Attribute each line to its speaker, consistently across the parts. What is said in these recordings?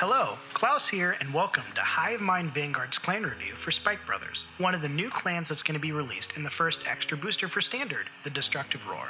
Speaker 1: Hello, Klaus here, and welcome to Hive Mind Vanguard's clan review for Spike Brothers, one of the new clans that's going to be released in the first extra booster for Standard, the Destructive Roar.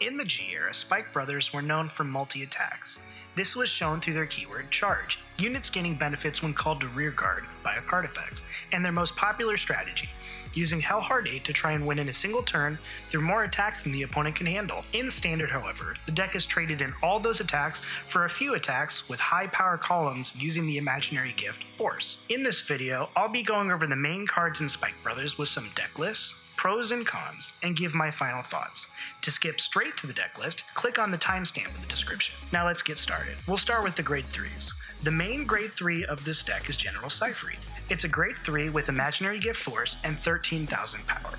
Speaker 1: In the G era, Spike Brothers were known for multi-attacks. This was shown through their keyword Charge, units gaining benefits when called to rearguard by a card effect, and their most popular strategy, using Hellheart 8 to try and win in a single turn through more attacks than the opponent can handle. In Standard, however, the deck is traded in all those attacks for a few attacks with high power columns using the imaginary gift Force. In this video, I'll be going over the main cards in Spike Brothers with some deck lists, pros and cons, and give my final thoughts. To skip straight to the deck list, click on the timestamp in the description. Now let's get started. We'll start with the grade 3s. The main grade 3 of this deck is General Seifried. It's a grade 3 with imaginary gift Force and 13,000 power.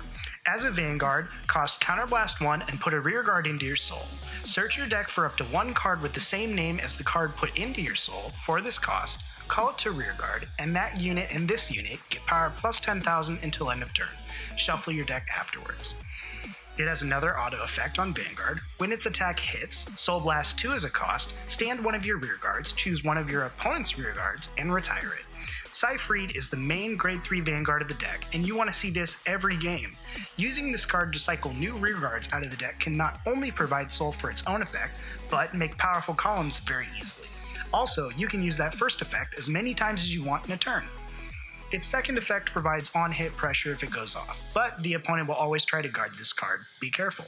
Speaker 1: As a Vanguard, cost Counterblast 1 and put a rearguard into your soul. Search your deck for up to one card with the same name as the card put into your soul for this cost, call it to rearguard, and that unit and this unit get power plus 10,000 until end of turn. Shuffle your deck afterwards. It has another auto effect on Vanguard. When its attack hits, Soul Blast 2 as a cost, stand one of your rearguards, choose one of your opponent's rearguards, and retire it. Seifried is the main grade 3 Vanguard of the deck, and you want to see this every game. Using this card to cycle new rearguards out of the deck can not only provide soul for its own effect, but make powerful columns very easily. Also, you can use that first effect as many times as you want in a turn. Its second effect provides on-hit pressure if it goes off, but the opponent will always try to guard this card. Be careful.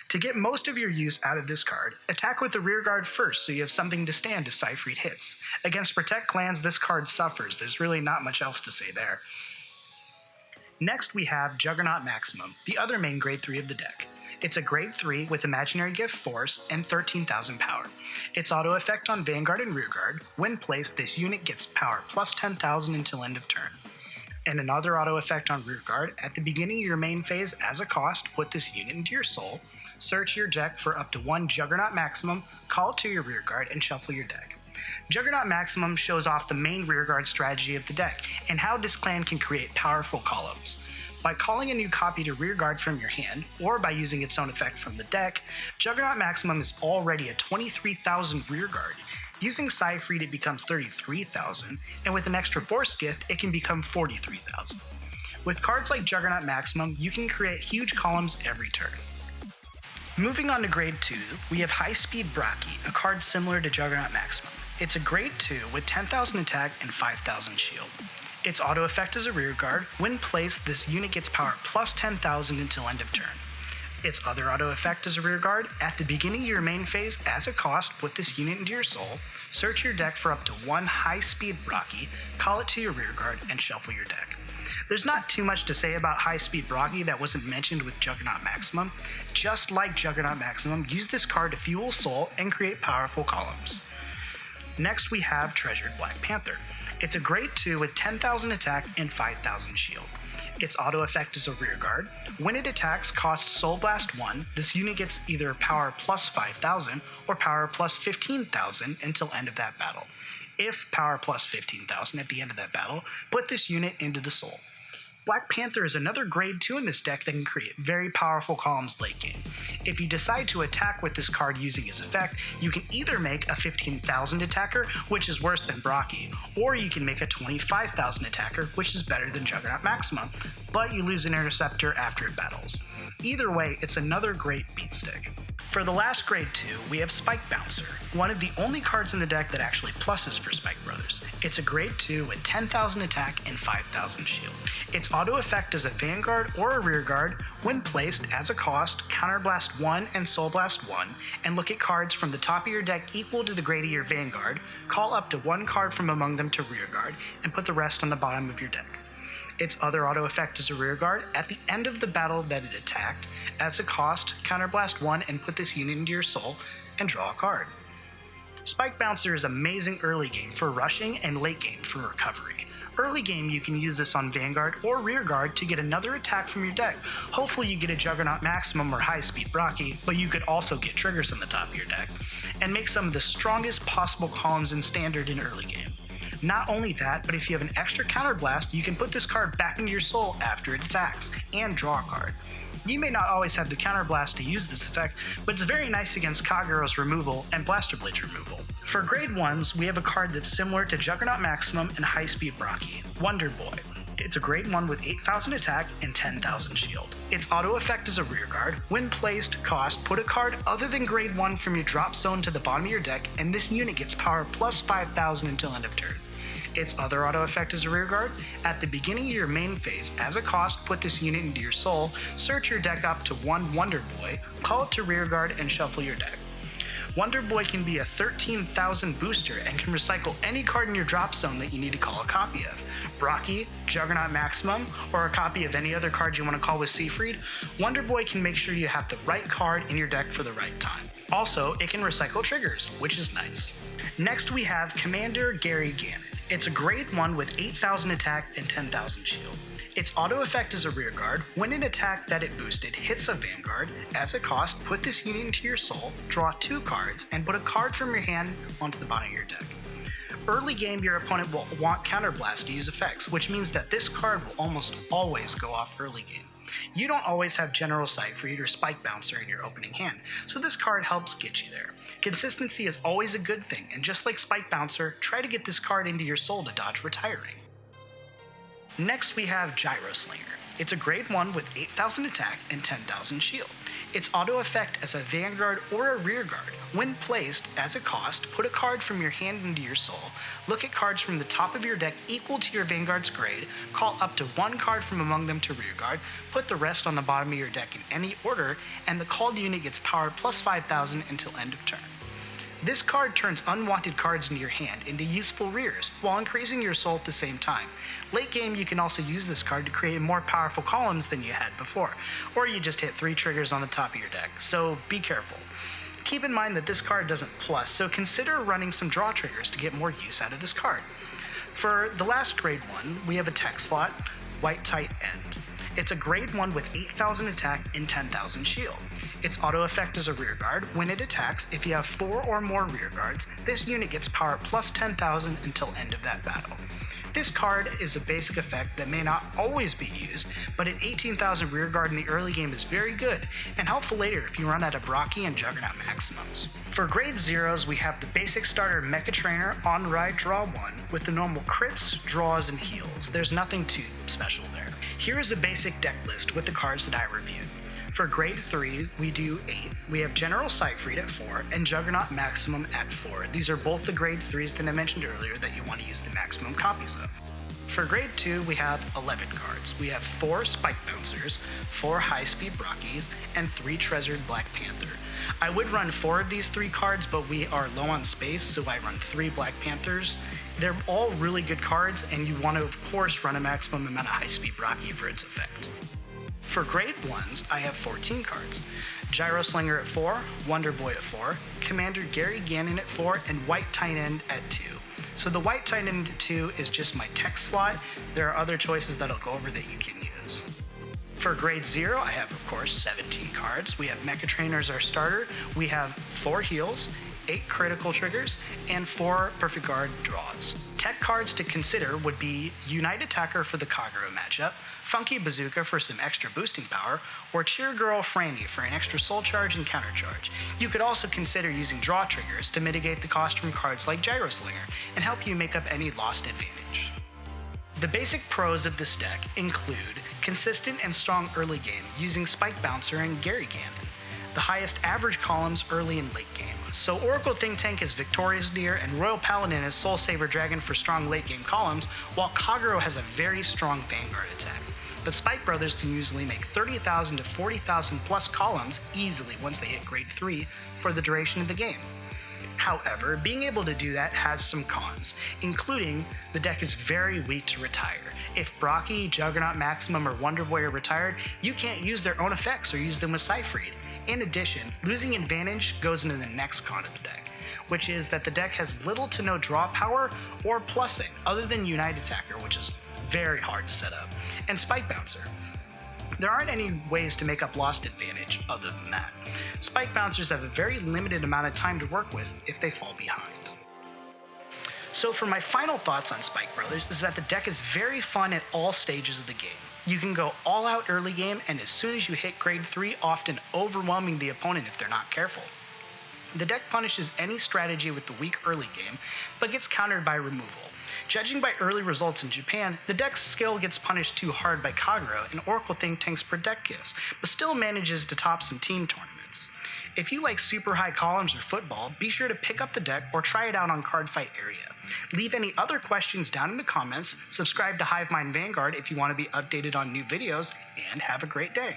Speaker 1: To get most of your use out of this card, attack with the rearguard first so you have something to stand if Seifried hits. Against Protect clans, this card suffers. There's really not much else to say there. Next we have Juggernaut Maximum, the other main grade 3 of the deck. It's a grade 3 with imaginary gift Force and 13,000 power. Its auto effect on Vanguard and rearguard, when placed, this unit gets power plus 10,000 until end of turn. And another auto effect on rearguard, at the beginning of your main phase as a cost, put this unit into your soul, search your deck for up to one Juggernaut Maximum, call it to your rearguard, and shuffle your deck. Juggernaut Maximum shows off the main rearguard strategy of the deck, and how this clan can create powerful columns. By calling a new copy to rearguard from your hand, or by using its own effect from the deck, Juggernaut Maximum is already a 23,000 rearguard. Using Seifried it becomes 33,000, and with an extra Force gift it can become 43,000. With cards like Juggernaut Maximum, you can create huge columns every turn. Moving on to grade 2, we have Highspeed Brakki, a card similar to Juggernaut Maximum. It's a grade 2 with 10,000 attack and 5,000 shield. Its auto effect is a rearguard. When placed, this unit gets power plus 10,000 until end of turn. Its other auto effect is a rearguard. At the beginning of your main phase, as a cost, put this unit into your soul, search your deck for up to one Highspeed Brakki, call it to your rearguard, and shuffle your deck. There's not too much to say about Highspeed Brakki that wasn't mentioned with Juggernaut Maximum. Just like Juggernaut Maximum, use this card to fuel soul and create powerful columns. Next we have Treasured Black Panther. It's a grade 2 with 10,000 attack and 5,000 shield. Its auto effect is a rearguard. When it attacks, costs Soul Blast 1. This unit gets either power plus 5,000 or power plus 15,000 until end of that battle. If power plus 15,000 at the end of that battle, put this unit into the soul. Black Panther is another grade 2 in this deck that can create very powerful columns late game. If you decide to attack with this card using its effect, you can either make a 15,000 attacker, which is worse than Brakki, or you can make a 25,000 attacker, which is better than Juggernaut Maximum, but you lose an interceptor after it battles. Either way, it's another great beat stick. For the last grade 2, we have Spike Bouncer, one of the only cards in the deck that actually pluses for Spike Brothers. It's a grade 2 with 10,000 attack and 5,000 shield. Its auto effect is a Vanguard or a rearguard. When placed, as a cost, Counterblast 1 and Soul Blast 1, and look at cards from the top of your deck equal to the grade of your Vanguard, call up to one card from among them to rearguard, and put the rest on the bottom of your deck. Its other auto effect is a rearguard. At the end of the battle that it attacked, as a cost, Counterblast 1 and put this unit into your soul, and draw a card. Spike Bouncer is amazing early game for rushing and late game for recovery. Early game you can use this on Vanguard or rearguard to get another attack from your deck. Hopefully you get a Juggernaut Maximum or Highspeed Brakki, but you could also get triggers on the top of your deck, and make some of the strongest possible columns in Standard in early game. Not only that, but if you have an extra counterblast, you can put this card back into your soul after it attacks, and draw a card. You may not always have the counterblast to use this effect, but it's very nice against Kagura's removal and Blaster Blade's removal. For grade 1s, we have a card that's similar to Juggernaut Maximum and Highspeed Brakki, Wonder Boy. It's a grade 1 with 8,000 attack and 10,000 shield. Its auto effect is a rearguard. When placed, cost, put a card other than grade 1 from your drop zone to the bottom of your deck, and this unit gets power plus 5,000 until end of turn. Its other auto effect is a rearguard. At the beginning of your main phase, as a cost, put this unit into your soul, search your deck up to one Wonder Boy, call it to rearguard, and shuffle your deck. Wonder Boy can be a 13,000 booster and can recycle any card in your drop zone that you need to call a copy of. Brakki, Juggernaut Maximum, or a copy of any other card you want to call with Seifried, Wonder Boy can make sure you have the right card in your deck for the right time. Also, it can recycle triggers, which is nice. Next we have Commander Garry Gannon. It's a grade 1 with 8,000 attack and 10,000 shield. Its auto effect is a rearguard. When an attack that it boosted hits a vanguard, as a cost, put this unit into your soul, draw 2 cards, and put a card from your hand onto the bottom of your deck. Early game, your opponent will want Counterblast to use effects, which means that this card will almost always go off early game. You don't always have General Seifried or Spike Bouncer in your opening hand, so this card helps get you there. Consistency is always a good thing, and just like Spike Bouncer, try to get this card into your soul to dodge retiring. Next we have Gyro Slinger. It's a grade 1 with 8,000 attack and 10,000 shield. Its auto effect as a vanguard or a rearguard. When placed, as a cost, put a card from your hand into your soul, look at cards from the top of your deck equal to your vanguard's grade, call up to 1 card from among them to rearguard, put the rest on the bottom of your deck in any order, and the called unit gets power plus 5,000 until end of turn. This card turns unwanted cards into your hand into useful rears, while increasing your soul at the same time. Late game, you can also use this card to create more powerful columns than you had before, or you just hit 3 triggers on the top of your deck, so be careful. Keep in mind that this card doesn't plus, so consider running some draw triggers to get more use out of this card. For the last grade 1, we have a tech slot, White Tight End. It's a grade 1 with 8,000 attack and 10,000 shield. Its auto effect is a rearguard. When it attacks, if you have 4 or more rearguards, this unit gets power plus 10,000 until end of that battle. This card is a basic effect that may not always be used, but at 18,000 rearguard in the early game is very good, and helpful later if you run out of Brakki and Juggernaut Maximums. For grade 0s, we have the basic starter Mecha Trainer on ride draw 1 with the normal crits, draws, and heals. There's nothing too special there. Here is a basic deck list with the cards that I reviewed. For grade 3, we do 8. We have General Seifried at 4 and Juggernaut Maximum at 4. These are both the grade 3s that I mentioned earlier that you want to use the maximum copies of. For grade 2, we have 11 cards. We have 4 Spike Bouncers, 4 Highspeed Brakkis, and 3 Treasured Black Panther. I would run 4 of these 3 cards, but we are low on space, so I run 3 Black Panthers. They're all really good cards, and you want to, of course, run a maximum amount of Highspeed Brakki for its effect. For grade 1s, I have 14 cards. Gyro Slinger at 4, Wonder Boy at 4, Commander Garry Gannon at 4, and White Tight End at 2. So the White Tight End at 2 is just my tech slot. There are other choices that I'll go over that you can use. For grade 0, I have, of course, 17 cards. We have Mecha Trainer as our starter. We have 4 heals, 8 critical triggers, and 4 perfect guard draws. Tech cards to consider would be Unite Attacker for the Kagura matchup, Funky Bazooka for some extra boosting power, or Cheer Girl Franny for an extra soul charge and counter charge. You could also consider using draw triggers to mitigate the cost from cards like Gyro Slinger and help you make up any lost advantage. The basic pros of this deck include consistent and strong early game using Spike Bouncer and Garry Gannon, the highest average columns early and late game. So Oracle Think Tank is Victorious Deer and Royal Paladin is Soul Saver Dragon for strong late game columns, while Kagura has a very strong Vanguard attack. But Spike Brothers can usually make 30,000 to 40,000 plus columns easily once they hit grade 3 for the duration of the game. However, being able to do that has some cons, including the deck is very weak to retire. If Brakki, Juggernaut Maximum, or Wonder Boy are retired, you can't use their own effects or use them with Seifried. In addition, losing advantage goes into the next con of the deck, which is that the deck has little to no draw power or plussing, other than Unite Attacker, which is very hard to set up, and Spike Bouncer. There aren't any ways to make up lost advantage other than that. Spike Bouncers have a very limited amount of time to work with if they fall behind. So for my final thoughts on Spike Brothers is that the deck is very fun at all stages of the game. You can go all out early game, and as soon as you hit grade 3, often overwhelming the opponent if they're not careful. The deck punishes any strategy with the weak early game, but gets countered by removal. Judging by early results in Japan, the deck's skill gets punished too hard by Kagero and Oracle Think Tanks per deck gifts, but still manages to top some team tournaments. If you like super high columns or football, be sure to pick up the deck or try it out on Card Fight Area. Leave any other questions down in the comments, subscribe to Hivemind Vanguard if you want to be updated on new videos, and have a great day.